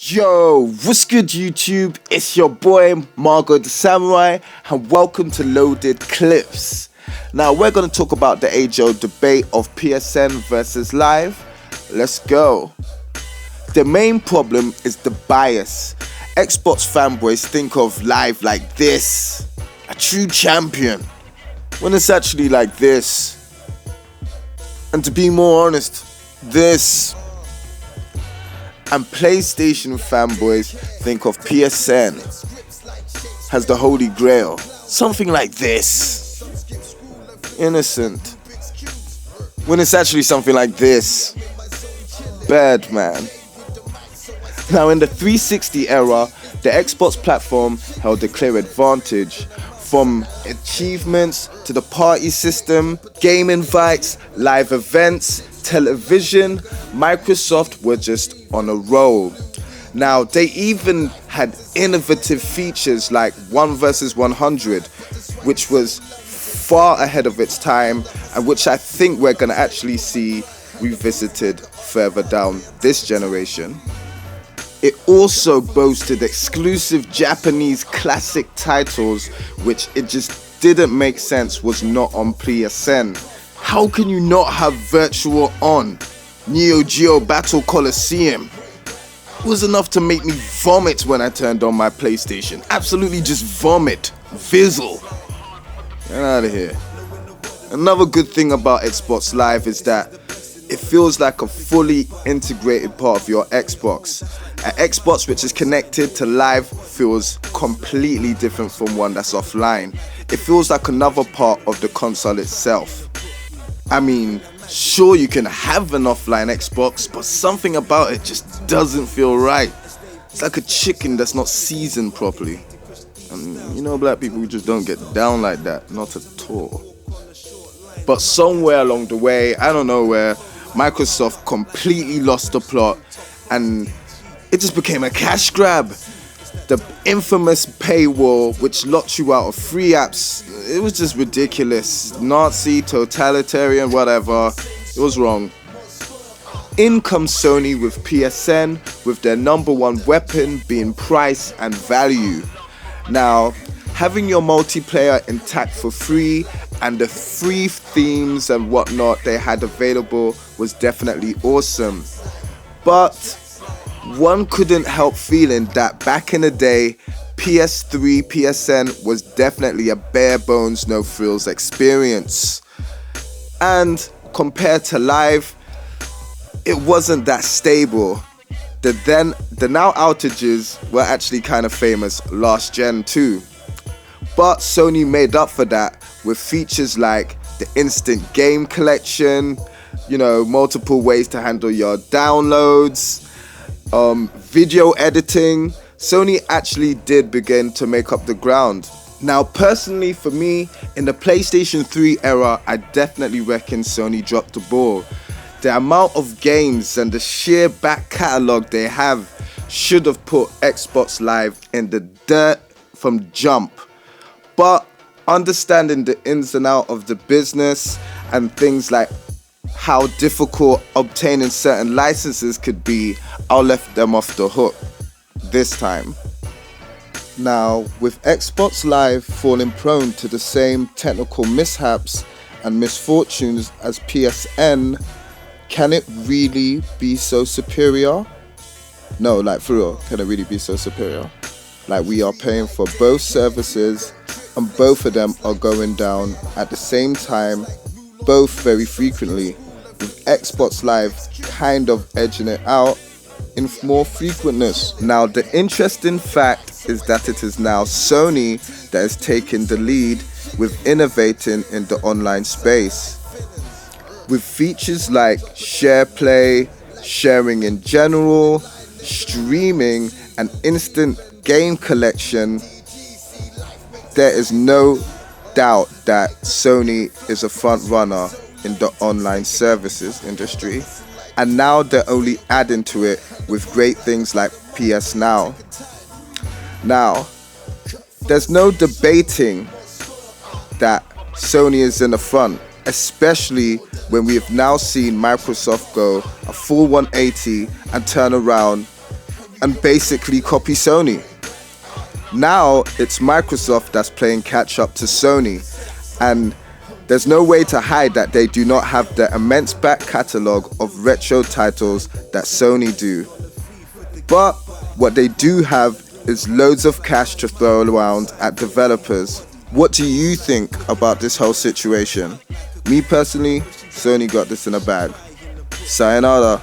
Yo, what's good YouTube? It's your boy Margo the Samurai and welcome to Loaded Clips. Now we're going to talk about the age-old debate of PSN versus live. Let's go. The main problem is the bias. Xbox fanboys think of live like this, a true champion, when it's actually like this. And to be more honest, this. And PlayStation fanboys think of PSN as the holy grail, something like this, innocent, when it's actually something like this, bad man. Now in the 360 era, the Xbox platform held a clear advantage. From achievements to the party system, game invites, live events, television, Microsoft were just on a roll. Now they even had innovative features like 1 versus 100, which was far ahead of its time and which I think we're going to actually see revisited further down this generation. It also boasted exclusive Japanese classic titles, which it just didn't make sense was not on PSN. How can you not have Virtual On, Neo Geo Battle Coliseum? It was enough to make me vomit when I turned on my PlayStation. Absolutely just vomit. Fizzle. Get out of here. Another good thing about Xbox Live is that it feels like a fully integrated part of your Xbox. An Xbox which is connected to live feels completely different from one that's offline. It feels like another part of the console itself. I mean, sure you can have an offline Xbox, but something about it just doesn't feel right. It's like a chicken that's not seasoned properly. And you know, black people just don't get down like that, not at all. But somewhere along the way, I don't know where, Microsoft completely lost the plot and it just became a cash grab. The infamous paywall which locked you out of free apps, it was just ridiculous. Nazi, totalitarian, whatever. It was wrong. In comes Sony with PSN, with their number one weapon being price and value. Now, having your multiplayer intact for free and the free themes and whatnot they had available was definitely awesome. But one couldn't help feeling that back in the day, PS3 PSN was definitely a bare bones no frills experience. And compared to live, it wasn't that stable. The now outages were actually kind of famous last gen too. But Sony made up for that with features like the instant game collection, multiple ways to handle your downloads, video editing. Sony actually did begin to make up the ground. Now personally for me, in the PlayStation 3 era, I definitely reckon Sony dropped the ball. The amount of games and the sheer back catalogue they have should have put Xbox Live in the dirt from jump. But understanding the ins and outs of the business and things like how difficult obtaining certain licenses could be, I left them off the hook this time. Now, with Xbox Live falling prone to the same technical mishaps and misfortunes as PSN, can it really be so superior? No, like for real, can it really be so superior? Like we are paying for both services and both of them are going down at the same time, both very frequently, with Xbox Live kind of edging it out in more frequentness. Now the interesting fact is that it is now Sony that is taking the lead with innovating in the online space. With features like share play, sharing in general, streaming and instant game collection, there is no doubt that Sony is a front runner in the online services industry, and now they're only adding to it with great things like PS Now. Now, there's no debating that Sony is in the front, especially when we have now seen Microsoft go a full 180 and turn around and basically copy Sony. Now it's Microsoft that's playing catch up to Sony, and there's no way to hide that they do not have the immense back catalogue of retro titles that Sony do. But what they do have is loads of cash to throw around at developers. What do you think about this whole situation? Me personally, Sony got this in a bag. Sayonara.